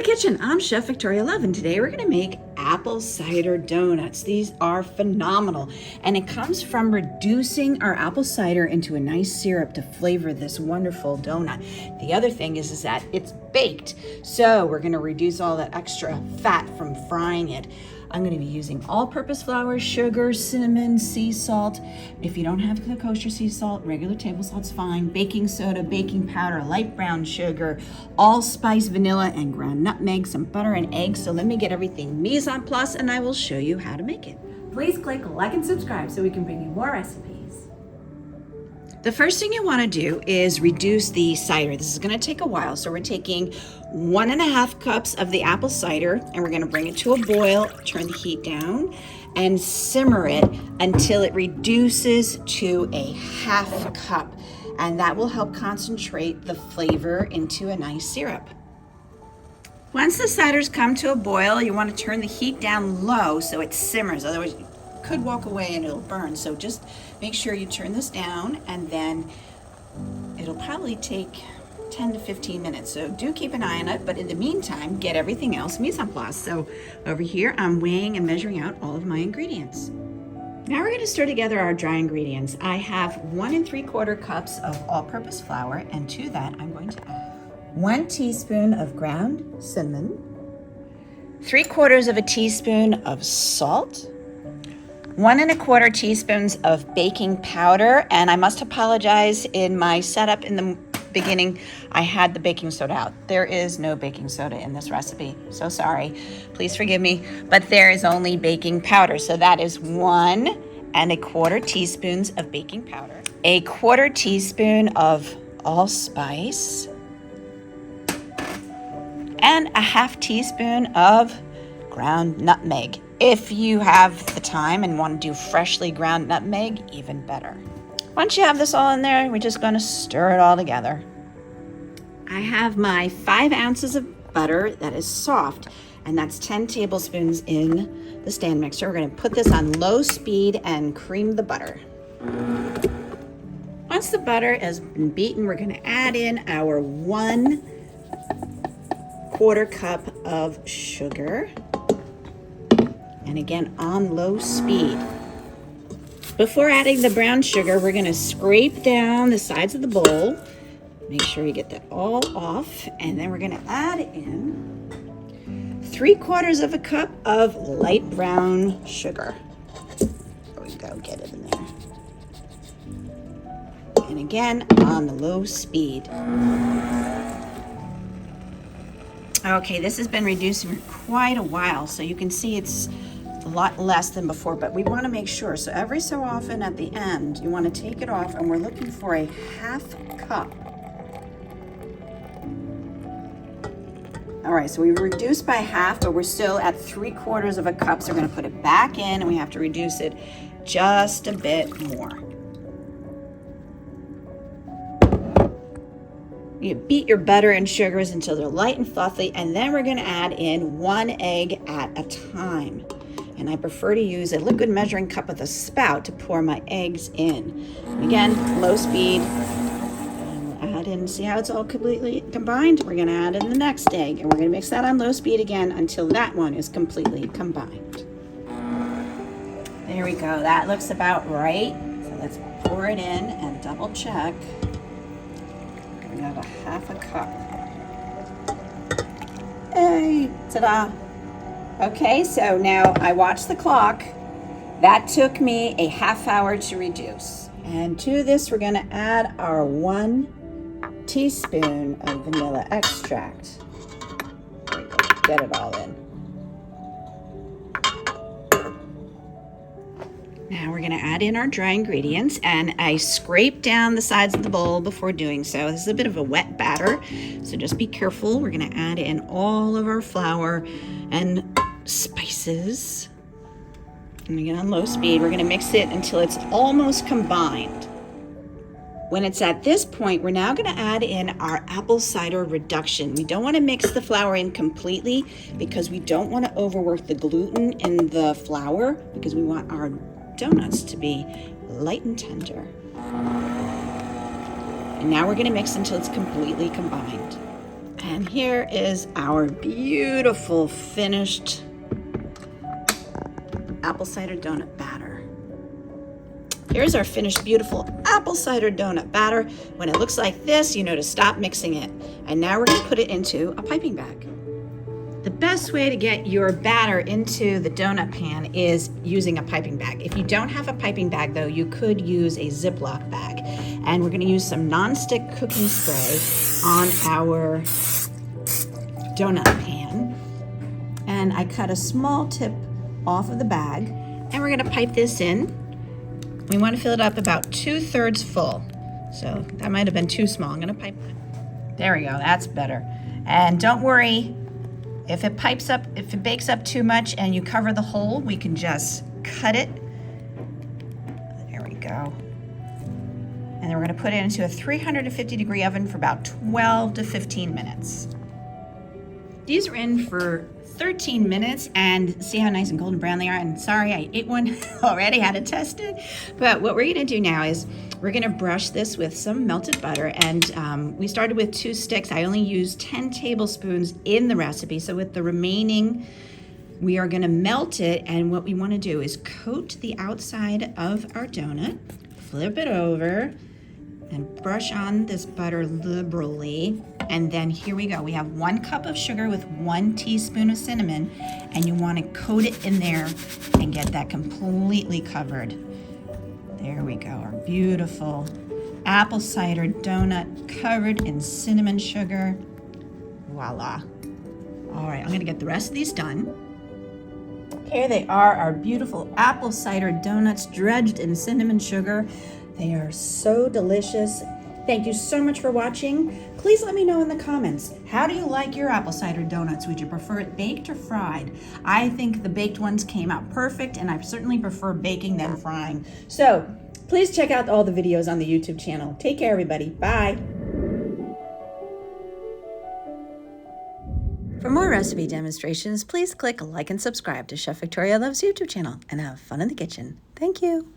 kitchen. I'm Chef Victoria Love, and today we're gonna make apple cider donuts. These are phenomenal, and it comes from reducing our apple cider into a nice syrup to flavor this wonderful donut. The other thing is that it's baked, so we're gonna reduce all that extra fat from frying it. I'm going to be using all-purpose flour, sugar, cinnamon, sea salt. If you don't have the kosher sea salt, regular table salt's fine. Baking soda, baking powder, light brown sugar, allspice, vanilla, and ground nutmeg, some butter and eggs. So let me get everything mise en place and I will show you how to make it. Please click like and subscribe so we can bring you more recipes. The first thing you want to do is reduce the cider. This is going to take a while. So we're taking 1.5 cups of the apple cider and we're going to bring it to a boil, turn the heat down, and simmer it until it reduces to a 1/2 cup. And that will help concentrate the flavor into a nice syrup. Once the cider's come to a boil, you want to turn the heat down low so it simmers. Otherwise, you could walk away and it'll burn. So just make sure you turn this down, and then it'll probably take 10 to 15 minutes. So do keep an eye on it, but in the meantime, get everything else mise en place. So over here, I'm weighing and measuring out all of my ingredients. Now we're gonna stir together our dry ingredients. I have 1 3/4 cups of all-purpose flour, and to that, I'm going to add 1 teaspoon of ground cinnamon, 3/4 of a teaspoon of salt, 1 1/4 teaspoons of baking powder, and I must apologize, in my setup in the beginning, I had the baking soda out. There is no baking soda in this recipe. So sorry, please forgive me, but there is only baking powder. So that is 1 1/4 teaspoons of baking powder, 1/4 teaspoon of allspice, and 1/2 teaspoon of ground nutmeg. If you have the time and want to do freshly ground nutmeg, even better. Once you have this all in there, we're just going to stir it all together. I have my 5 ounces of butter that is soft, and that's 10 tablespoons in the stand mixer. We're going to put this on low speed and cream the butter. Once the butter has been beaten, we're going to add in our 1/4 cup of sugar. And again, on low speed. Before adding the brown sugar, we're gonna scrape down the sides of the bowl. Make sure you get that all off. And then we're gonna add in 3/4 of a cup of light brown sugar. There we go, get it in there. And again, on the low speed. Okay, this has been reducing for quite a while, so you can see it's a lot less than before, but we want to make sure. So every so often at the end, you want to take it off, and we're looking for a 1/2 cup. All right, so we've reduced by 1/2, but we're still at 3/4 of a cup. So we're going to put it back in, and we have to reduce it just a bit more. You beat your butter and sugars until they're light and fluffy, and then we're going to add in 1 egg at a time. And I prefer to use a liquid measuring cup with a spout to pour my eggs in. Again, low speed. And we'll add in, see how it's all completely combined? We're going to add in the next egg, and we're going to mix that on low speed again until that one is completely combined. There we go. That looks about right. So let's pour it in and double check. We have a 1/2 cup. Hey, ta-da. Okay, so now I watched the clock. That took me a 1/2 hour to reduce. And to this, we're gonna add our 1 teaspoon of vanilla extract. There we go, get it all in. Now we're gonna add in our dry ingredients, and I scraped down the sides of the bowl before doing so. This is a bit of a wet batter, so just be careful. We're gonna add in all of our flour and spices. And again, on low speed, we're gonna mix it until it's almost combined. When it's at this point, we're now gonna add in our apple cider reduction. We don't wanna mix the flour in completely because we don't wanna overwork the gluten in the flour, because we want our donuts to be light and tender. And now we're gonna mix until it's completely combined. And here is our beautiful finished apple cider donut batter. Here's our finished beautiful apple cider donut batter. When it looks like this, you know to stop mixing it. And now we're going to put it into a piping bag. The best way to get your batter into the donut pan is using a piping bag. If you don't have a piping bag though, you could use a Ziploc bag. And we're going to use some non-stick cooking spray on our donut pan. And I cut a small tip off of the bag, and we're going to pipe this in. We want to fill it up about 2/3 full. So that might have been too small. I'm going to pipe it. There we go. That's better. And don't worry, if it bakes up too much and you cover the hole, we can just cut it. There we go. And then we're going to put it into a 350-degree oven for about 12 to 15 minutes. These are in for 13 minutes, and see how nice and golden brown they are. And sorry, I ate one already, had to test it. But what we're gonna do now is we're gonna brush this with some melted butter. And we started with 2 sticks. I only used 10 tablespoons in the recipe. So with the remaining, we are gonna melt it. And what we wanna do is coat the outside of our donut, flip it over, and brush on this butter liberally. And then here we go. We have 1 cup of sugar with 1 teaspoon of cinnamon, and you want to coat it in there and get that completely covered. There we go. Our beautiful apple cider donut covered in cinnamon sugar. Voila. All right, I'm going to get the rest of these done. Here they are, our beautiful apple cider donuts dredged in cinnamon sugar. They are so delicious. Thank you so much for watching. Please let me know in the comments, how do you like your apple cider donuts? Would you prefer it baked or fried? I think the baked ones came out perfect, and I certainly prefer baking than frying. So please check out all the videos on the YouTube channel. Take care, everybody. Bye. For more recipe demonstrations, please click like and subscribe to Chef Victoria Loves YouTube channel and have fun in the kitchen. Thank you.